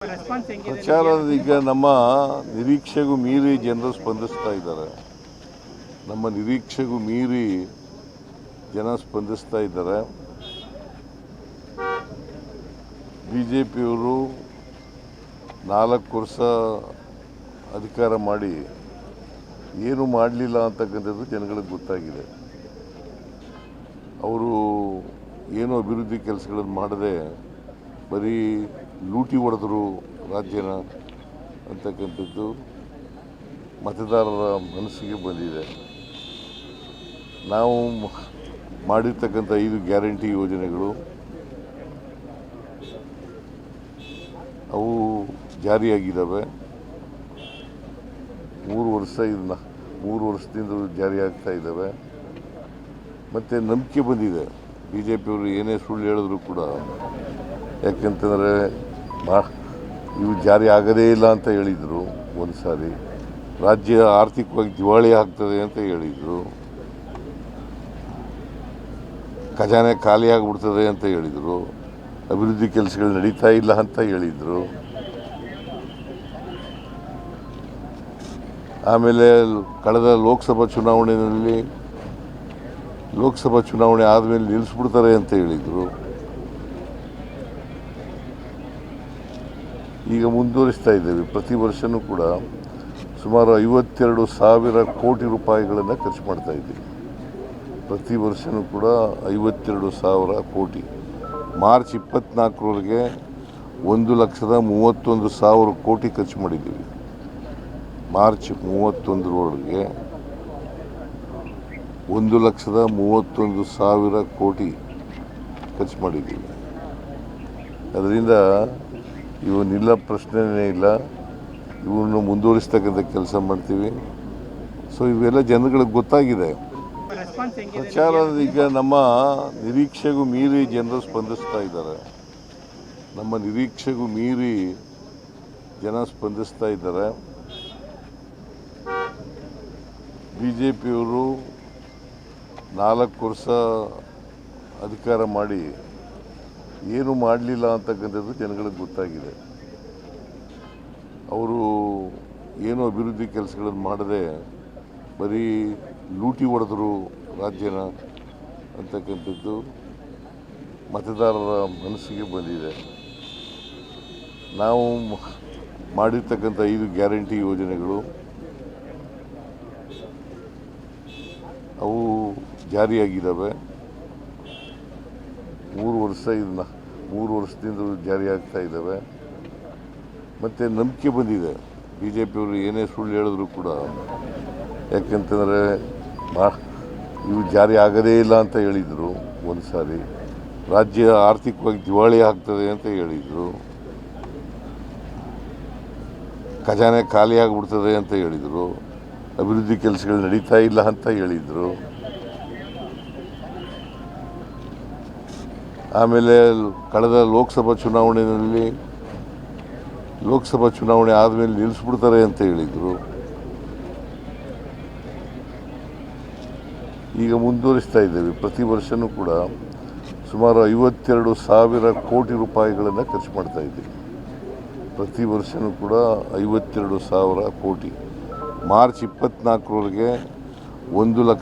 ಪ್ರಚಾರ ಈಗ ನಮ್ಮ ನಿರೀಕ್ಷೆಗೂ ಮೀರಿ ಜನರು ಸ್ಪಂದಿಸ್ತಾ ಇದ್ದಾರೆ. ನಮ್ಮ ನಿರೀಕ್ಷೆಗೂ ಮೀರಿ ಜನ ಸ್ಪಂದಿಸ್ತಾ ಇದ್ದಾರೆ. ಬಿಜೆಪಿಯವರು 4 ವರ್ಷ ಅಧಿಕಾರ ಮಾಡಿ ಏನು ಮಾಡಲಿಲ್ಲ ಅಂತಕ್ಕಂಥದ್ದು ಜನಗಳಿಗೆ ಗೊತ್ತಾಗಿದೆ. ಅವರು ಏನು ಅಭಿವೃದ್ಧಿ ಕೆಲಸಗಳನ್ನು ಮಾಡದೆ ಬರೀ ಲೂಟಿ ಹೊಡೆದ್ರು ರಾಜ್ಯನ ಅಂತಕ್ಕಂಥದ್ದು ಮತದಾರರ ಮನಸ್ಸಿಗೆ ಬಂದಿದೆ. ನಾವು ಮಾಡಿರ್ತಕ್ಕಂಥ 5 ಗ್ಯಾರಂಟಿ ಯೋಜನೆಗಳು ಅವು ಜಾರಿಯಾಗಿದ್ದಾವೆ. 3 ವರ್ಷದಿಂದ ಜಾರಿಯಾಗ್ತಾ ಇದ್ದಾವೆ. ಮತ್ತು ನಂಬಿಕೆ ಬಂದಿದೆ. ಬಿ ಜೆ ಪಿಯವರು ಏನೇ ಸುಳ್ಳು ಹೇಳಿದ್ರು ಕೂಡ, ಯಾಕೆಂತಂದರೆ ಇವು ಜಾರಿ ಆಗೋದೇ ಇಲ್ಲ ಅಂತ ಹೇಳಿದರು. ಒಂದು ಸಾರಿ ರಾಜ್ಯ ಆರ್ಥಿಕವಾಗಿ ದಿವಾಳಿ ಆಗ್ತದೆ ಅಂತ ಹೇಳಿದರು. ಖಜಾನೆ ಖಾಲಿ ಆಗಿಬಿಡ್ತದೆ ಅಂತ ಹೇಳಿದರು. ಅಭಿವೃದ್ಧಿ ಕೆಲಸಗಳು ನಡೀತಾ ಇಲ್ಲ ಅಂತ ಹೇಳಿದರು. ಆಮೇಲೆ ಕಳೆದ ಲೋಕಸಭಾ ಚುನಾವಣೆ ಆದಮೇಲೆ ನಿಲ್ಲಿಸ್ಬಿಡ್ತಾರೆ ಅಂತ ಹೇಳಿದರು. ಈಗ ಮುಂದುವರಿಸ್ತಾ ಇದ್ದೇವೆ. ಪ್ರತಿ ವರ್ಷವೂ ಕೂಡ ಸುಮಾರು 52,000 ಕೋಟಿ ರೂಪಾಯಿಗಳನ್ನು ಖರ್ಚು ಮಾಡ್ತಾ ಇದ್ದೀವಿ. ಪ್ರತಿ ವರ್ಷವೂ ಕೂಡ 52,000 ಕೋಟಿ. ಮಾರ್ಚ್ 24ರವರೆಗೆ 1,31,000 ಕೋಟಿ ಖರ್ಚು ಮಾಡಿದ್ದೀವಿ. ಮಾರ್ಚ್ 31ರವರೆಗೆ 1,31,000 ಕೋಟಿ ಖರ್ಚು ಮಾಡಿದ್ದೀವಿ. ಅದರಿಂದ ಇವು ನಿಲ್ಲ ಪ್ರಶ್ನೆನೇ ಇಲ್ಲ. ಇವನ್ನು ಮುಂದುವರಿಸ್ತಕ್ಕಂಥ ಕೆಲಸ ಮಾಡ್ತೀವಿ. ಸೊ ಇವೆಲ್ಲ ಜನಗಳಿಗೆ ಗೊತ್ತಾಗಿದೆ. ಪ್ರಚಾರ ಈಗ ನಮ್ಮ ನಿರೀಕ್ಷೆಗೂ ಮೀರಿ ಜನರು ಸ್ಪಂದಿಸ್ತಾ ಇದ್ದಾರೆ. ನಮ್ಮ ನಿರೀಕ್ಷೆಗೂ ಮೀರಿ ಜನ ಸ್ಪಂದಿಸ್ತಾ ಇದ್ದಾರೆ. ಬಿ ಜೆ ಪಿಯವರು 4 ವರ್ಷ ಅಧಿಕಾರ ಮಾಡಿ ಏನು ಮಾಡಲಿಲ್ಲ ಅಂತಕ್ಕಂಥದ್ದು ಜನಗಳಿಗೆ ಗೊತ್ತಾಗಿದೆ. ಅವರು ಏನು ಅಭಿವೃದ್ಧಿ ಕೆಲಸಗಳನ್ನು ಮಾಡದೆ ಬರೀ ಲೂಟಿ ಹೊಡೆದ್ರು ರಾಜ್ಯನ ಅಂತಕ್ಕಂಥದ್ದು ಮತದಾರರ ಮನಸ್ಸಿಗೆ ಬಂದಿದೆ. ನಾವು ಮಾಡಿರ್ತಕ್ಕಂಥ 5 ಗ್ಯಾರಂಟಿ ಯೋಜನೆಗಳು ಅವು ಜಾರಿಯಾಗಿದ್ದಾವೆ. 3 ವರ್ಷದಿಂದ ಜಾರಿಯಾಗ್ತಾ ಇದ್ದಾವೆ. ಮತ್ತು ನಂಬಿಕೆ ಬಂದಿದೆ. ಬಿ ಜೆ ಪಿಯವರು ಏನೇ ಸುಳ್ಳು ಹೇಳಿದ್ರು ಕೂಡ, ಯಾಕೆಂತಂದರೆ ಇವು ಜಾರಿ ಆಗೋದೇ ಇಲ್ಲ ಅಂತ ಹೇಳಿದರು. ಒಂದು ಸಾರಿ ರಾಜ್ಯ ಆರ್ಥಿಕವಾಗಿ ದಿವಾಳಿ ಆಗ್ತದೆ ಅಂತ ಹೇಳಿದರು. ಖಜಾನೆ ಖಾಲಿ ಆಗಿಬಿಡ್ತದೆ ಅಂತ ಹೇಳಿದರು. ಅಭಿವೃದ್ಧಿ ಕೆಲಸಗಳು ನಡೀತಾ ಇಲ್ಲ ಅಂತ ಹೇಳಿದರು. ಆಮೇಲೆ ಕಳೆದ ಲೋಕಸಭಾ ಚುನಾವಣೆ ಆದಮೇಲೆ ನಿಲ್ಲಿಸ್ಬಿಡ್ತಾರೆ ಅಂತ ಹೇಳಿದರು. ಈಗ ಮುಂದುವರಿಸ್ತಾ ಇದ್ದೇವೆ. ಪ್ರತಿ ವರ್ಷವೂ ಕೂಡ ಸುಮಾರು 52,000 ಕೋಟಿ ರೂಪಾಯಿಗಳನ್ನು ಖರ್ಚು ಮಾಡ್ತಾ ಇದ್ದೀವಿ. ಪ್ರತಿ ವರ್ಷವೂ ಕೂಡ 52,000 ಕೋಟಿ. ಮಾರ್ಚ್ 24ರವರೆಗೆ 1,31,000